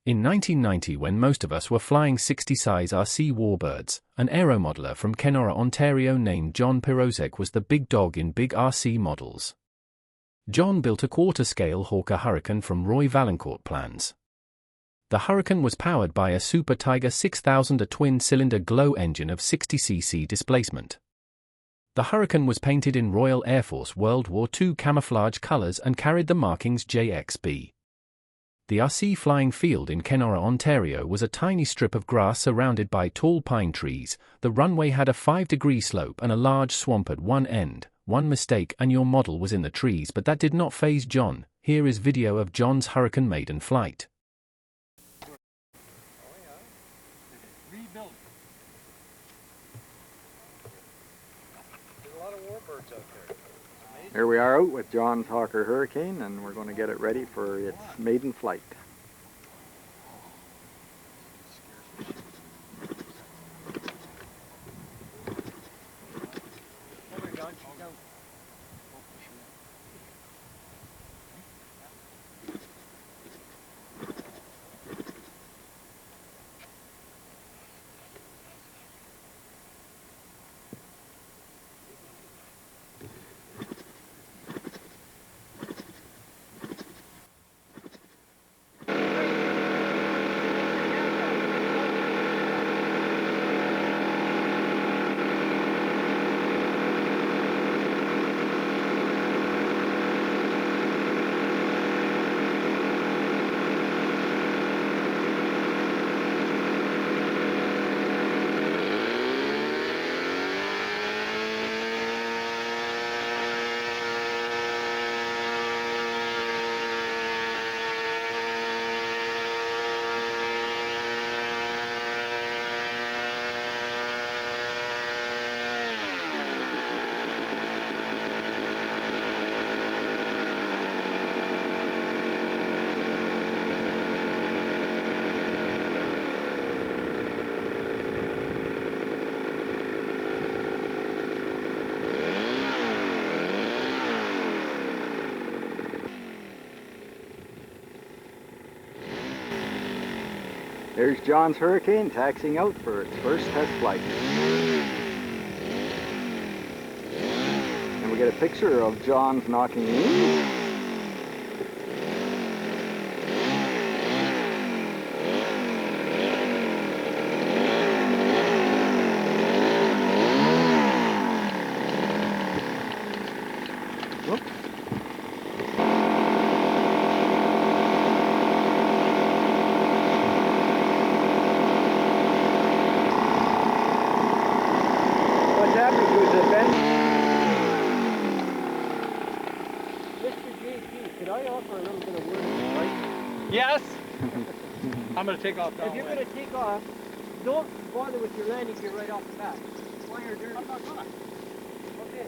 In 1990, when most of us were flying 60-size RC Warbirds, an aeromodeler from Kenora, Ontario named John Pirozek was the big dog in big RC models. John built a quarter-scale Hawker Hurricane from Roy Vallencourt plans. The Hurricane was powered by a Super Tiger 6000, a twin-cylinder glow engine of 60 cc displacement. The Hurricane was painted in Royal Air Force World War II camouflage colors and carried the markings JXB. The RC flying field in Kenora, Ontario was a tiny strip of grass surrounded by tall pine trees. The runway had a 5-degree slope and a large swamp at one end. One mistake and your model was in the trees, but that did not faze John. Here is video of John's Hurricane maiden flight. Here we are out with John's Hawker Hurricane, and we're going to get it ready for its maiden flight. There's John's Hurricane taxiing out for its first test flight. And we get a picture of John's knocking in. Could I offer a little bit of word of advice? Yes! I'm going to take off now. If you're going to take off, don't bother with your landing gear right off the bat. While you're doing, I'm not gonna. Okay.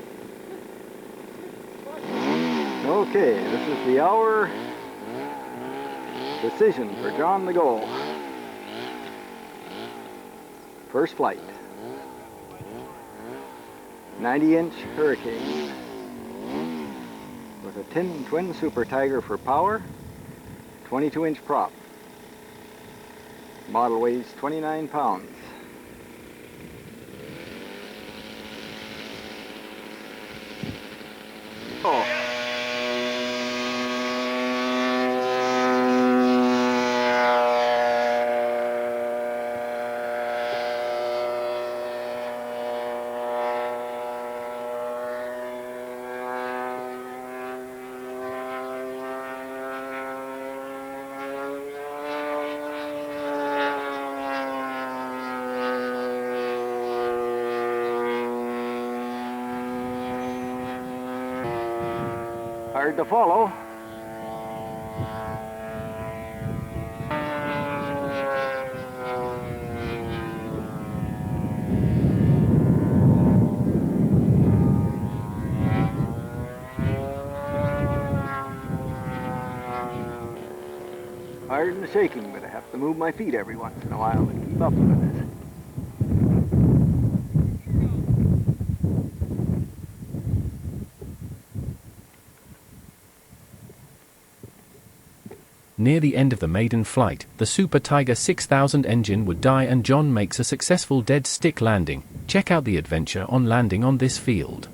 Okay, this is the hour decision for John the Goal. First flight. 90-inch Hurricane with a twin Super Tiger for power, 22-inch prop. Model weighs 29 pounds. Oh. Hard to follow. Hard and shaking, but I have to move my feet every once in a while to keep up with it. Near the end of the maiden flight, the Super Tiger 6000 engine would die and John makes a successful dead stick landing. Check out the adventure on landing on this field.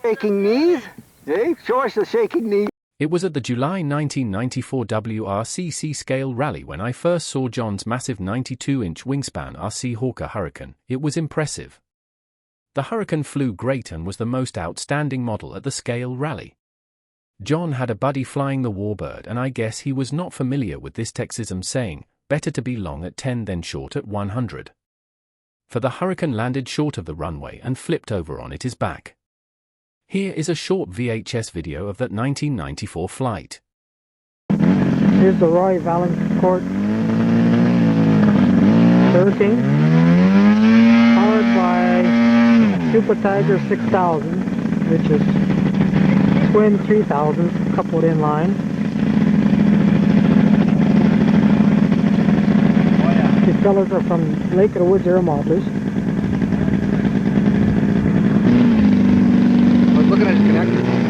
Shaking knees? Eh? Show us the shaking knees. It was at the July 1994 WRCC scale rally when I first saw John's massive 92-inch wingspan RC Hawker Hurricane. It was impressive. The Hurricane flew great and was the most outstanding model at the scale rally. John had a buddy flying the Warbird, and I guess he was not familiar with this Texism saying, better to be long at 10 than short at 100. For the Hurricane landed short of the runway and flipped over on its back. Here is a short VHS video of that 1994 flight. Here's the Roy Vallencourt Hurricane, powered by Super Tiger 6000, which is twin 3000s coupled in line. These fellas are from Lake of the Woods Air Malters. Look at his connector.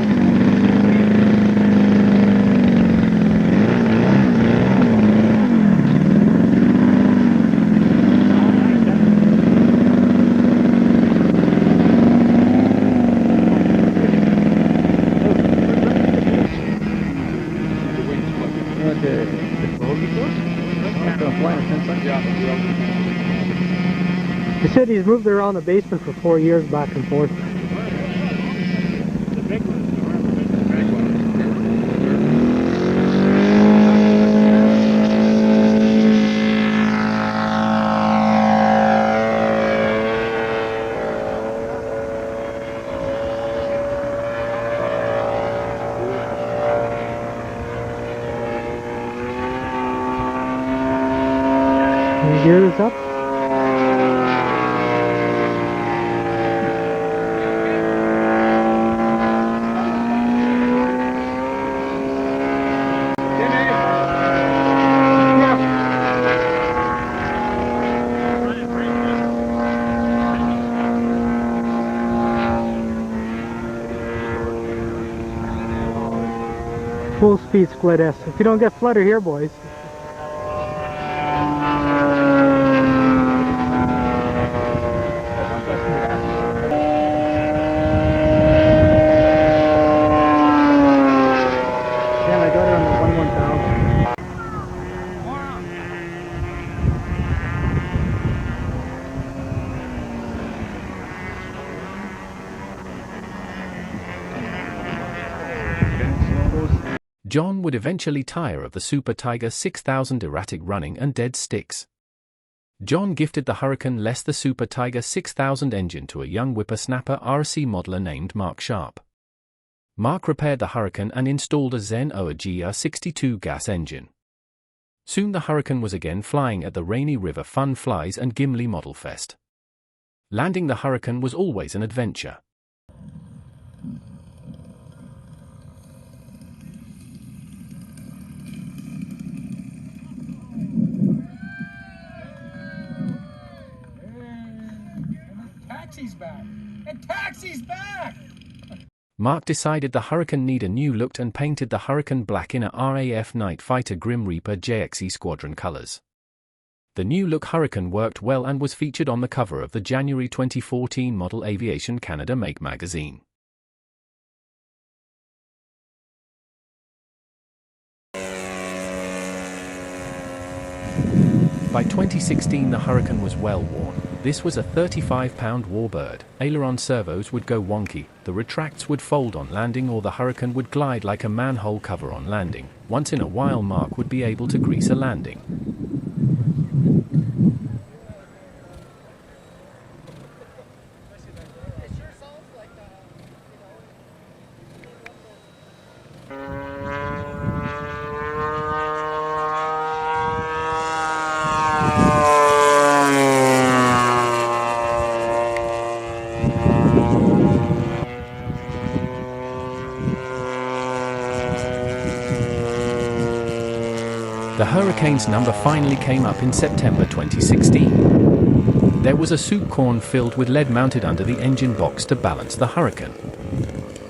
He said he's moved around the basement for 4 years back and forth. Gears up. Full speed split S. If you don't get flutter here, boys. John would eventually tire of the Super Tiger 6000 erratic running and dead sticks. John gifted the Hurricane less the Super Tiger 6000 engine to a young whippersnapper RC modeler named March Sharpe. Mark repaired the Hurricane and installed a Zenoah G-62 gas engine. Soon the Hurricane was again flying at the Rainy River Fun Flies and Gimli Model Fest. Landing the Hurricane was always an adventure. Taxi's back! And taxi's back! Mark decided the Hurricane need a new look and painted the Hurricane black in a RAF Night Fighter Grim Reaper JXE squadron colors. The new look Hurricane worked well and was featured on the cover of the January 2014 Model Aviation Canada Make magazine. By 2016 the Hurricane was well worn. This was a 35-pound Warbird. Aileron servos would go wonky, the retracts would fold on landing, or the Hurricane would glide like a manhole cover on landing. Once in a while Mark would be able to grease a landing. The Hurricane's number finally came up in September 2016. There was a soup corn filled with lead mounted under the engine box to balance the Hurricane.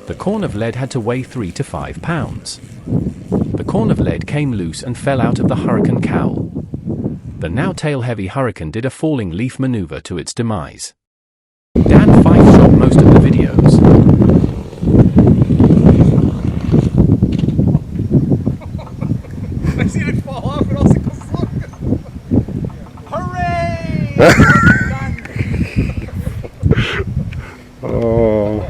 The corn of lead had to weigh 3 to 5 pounds. The corn of lead came loose and fell out of the hurricane cowl. The now tail-heavy hurricane did a falling leaf maneuver to its demise. Dan Fyfe shot most of the videos. I seen it fall off and also go slow. Hooray! Oh.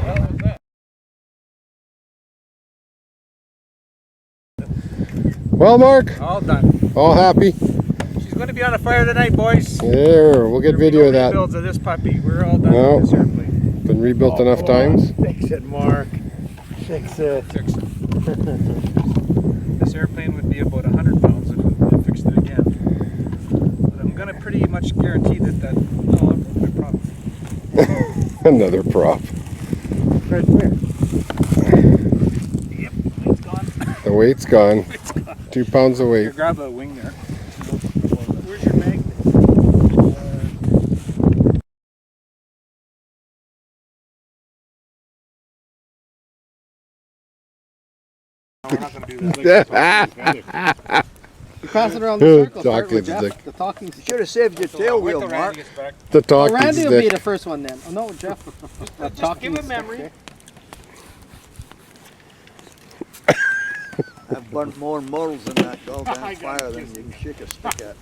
Well, Mark, All done. all happy? She's going to be on a fire tonight, boys. There, we'll get video of that. Rebuilds of this puppy. We're all done No. with this airplane. Been rebuilt enough times. Fix it, Mark. Fix it. Fix it. This airplane would be about 100 pounds if we fixed it again. But I'm going to pretty much guarantee that oh, I broke my prop. Another prop. Right where? Yep, weight's gone. The weight's gone. Weight's gone. 2 pounds of Here, weight. grab a wing there. Where's your magnet? No, we're not going to do that. You pass it around the circle. Start Talking with Jeff. stick. The talking You stick. should have saved your tail wheel, Mark. The Oh, talking Randy will be stick. the first one then. Oh no, Jeff. The talking give him stick, memory. okay. I've burnt more models in that goddamn fire than you can shake a stick at.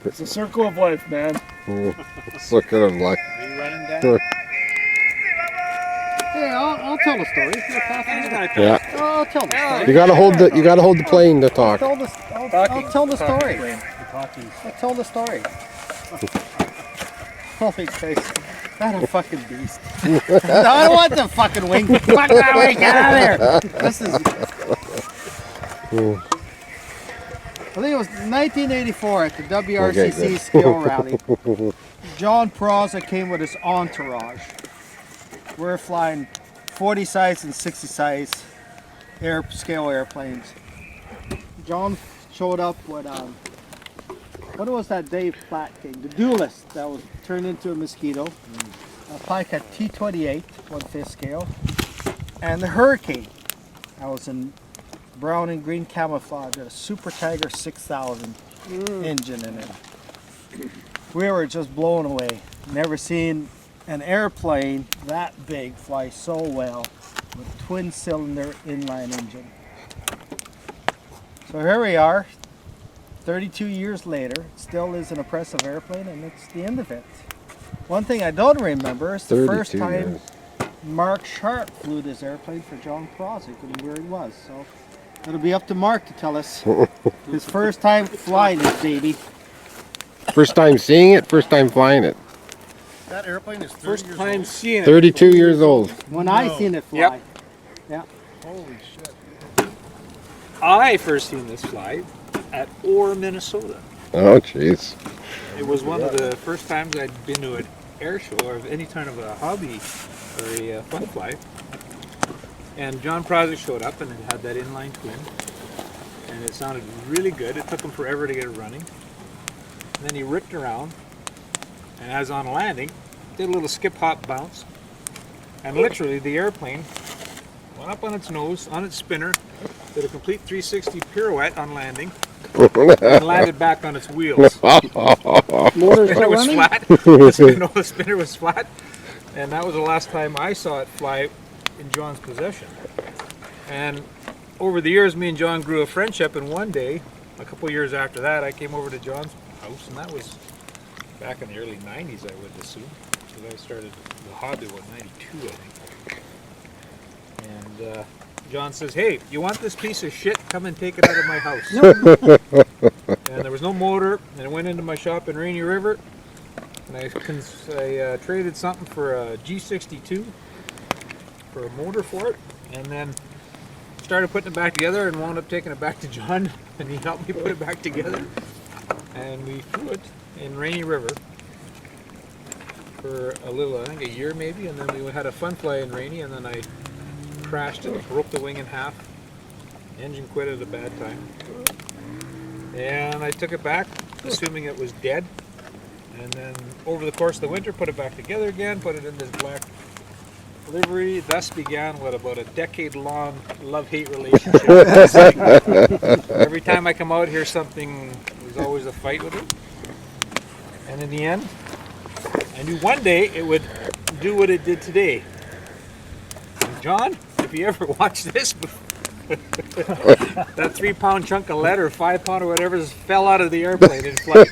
It's a circle of life, man. Let's look at him like. Are you running, Dad? Yeah, I'll tell the story. You're passing it. Yeah. I'll tell the story. You gotta hold the plane to talk. I'll tell the story. I'll tell the story. Holy Christ. That a fucking beast. No, I don't want the fucking wing. Fuck that wing. Get out of here. This is. I think it was 1984 at the WRCC skill rally. John Pirozek came with his entourage. We're flying 40 size and 60 size scale airplanes. John showed up with what was that Dave Platt thing? The Duelist that was turned into a Mosquito. A Pike at T-28, 1/5 scale, and the Hurricane. That was in brown and green camouflage at a Super Tiger 6000 engine in it. We were just blown away. Never seen an airplane that big fly so well with twin cylinder inline engine. So here we are, 32 years later. It still is an impressive airplane, and it's the end of it. One thing I don't remember is the first time years. March Sharpe flew this airplane for John Pirozek and where he was. So it'll be up to Mark to tell us his first time flying this baby. First time seeing it, first time flying it. That airplane is first time seeing it. 32 years old. When I seen it fly. Yep. Yeah. Holy shit. I first seen this fly at Orr, Minnesota. Oh, jeez. It was one of the first times I'd been to an air show or any kind of a hobby or a fun fly. And John Pirozek showed up and it had that inline twin. And it sounded really good. It took him forever to get it running. And then he ripped around. And as on landing, did a little skip hop bounce. And literally the airplane went up on its nose, on its spinner, did a complete 360 pirouette on landing. And landed back on its wheels. Motor's It still was running? flat. The spinner was flat. And that was the last time I saw it fly in John's possession. And over the years, me and John grew a friendship. And one day, a couple years after that, I came over to John's house. And that was back in the early 90s, I would assume. Because I started the hobby, what, 92, I think. And John says, "Hey, you want this piece of shit? Come and take it out of my house." And there was no motor, and I went into my shop in Rainy River, and I traded something for a G-62 for a motor for it, and then started putting it back together and wound up taking it back to John, and he helped me put it back together, and we flew it in Rainy River for a little, I think a year maybe, and then we had a fun fly in Rainy, and then I crashed it, broke the wing in half. Engine quit at a bad time. And I took it back, assuming it was dead. And then over the course of the winter, put it back together again, put it in this black livery. Thus began what about a decade-long love-hate relationship. Every time I come out here, there's always a fight with it. And in the end, I knew one day it would do what it did today. And John, if you ever watch this, that 3-pound chunk of lead or 5-pound or whatever just fell out of the airplane in flight.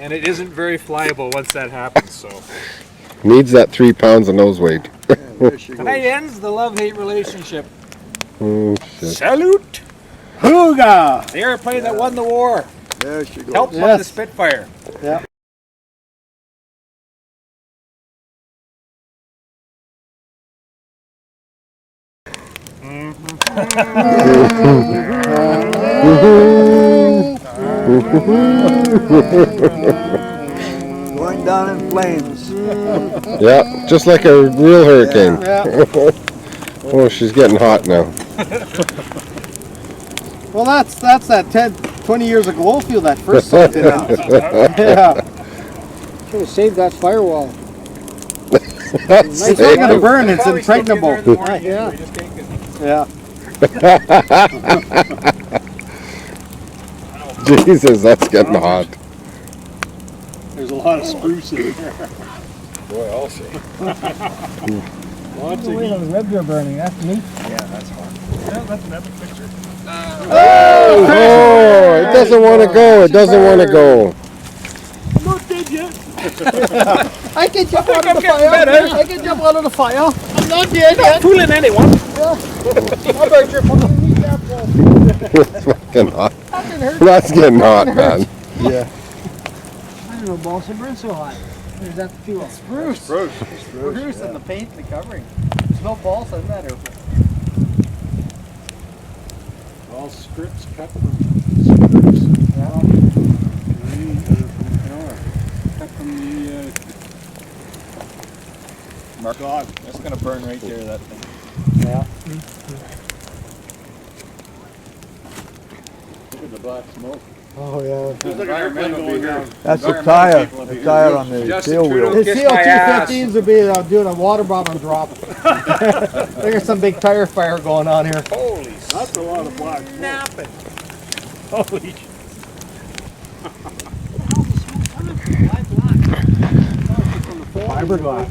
And it isn't very flyable once that happens, so. Needs that 3 pounds of nose weight. Tonight ends the love-hate relationship. Oh, shit. Salute! Hooga! The airplane that won the war. There she goes. Helped by the Spitfire. Yeah. Going down in flames. Yeah, just like a real hurricane. Yeah. Oh, she's getting hot now. Well, that's that 10, 20 years of glow fuel that first sucked it out. Yeah. Should have saved that firewall. It's not going to burn, it's impregnable. Yeah. Yeah. Jesus, that's getting hot. There's a lot of spruce in there. Boy, I'll say. Lots of heat. The ribs are burning, that's neat. Yeah, that's hot. Yeah, that's an epic picture. Oh, it doesn't want to go. It doesn't want to go. I'm not dead yet. I can jump out of the fire. I can jump out of the fire. I'm not dead yet. Fooling anyone. How about your fucking kneecap? It's fucking hot. That's getting hot, man. Yeah. I don't know, balsa burn so hot. Or is that the fuel? Spruce. Spruce and the paint, the covering. There's no balsa in that outfit. All scripts cut from spruce. Yeah. Cut from the God, that's gonna burn right there, that thing. Yeah. Look at the black smoke. Oh yeah. That's the tire on the tail wheel. The CO215s would be doing a water bomb and drop. There's some big tire fire going on here. Holy That's a lot of black smoke. napping. Holy Fiberglass.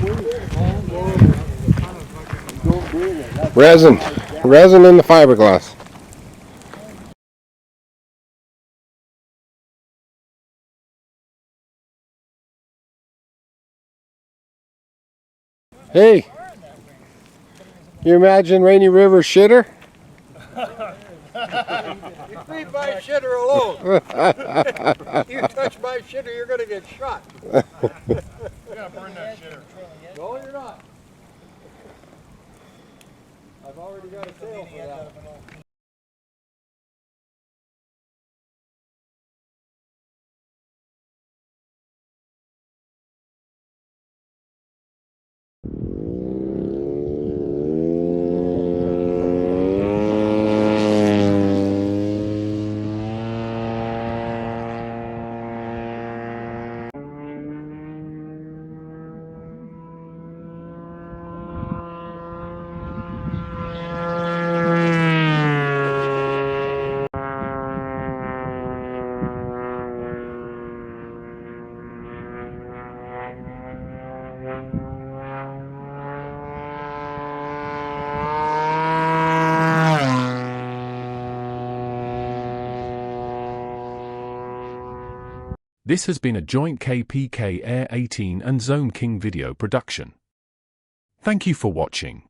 Resin in the fiberglass. Hey, you imagine Rainy River shitter? You leave my shitter alone. You touch my shitter, you're going to get shot. You gotta burn that shitter. No, you're not. I've already got a tail for that. This has been a joint KPK Air 18 and Zone King video production. Thank you for watching.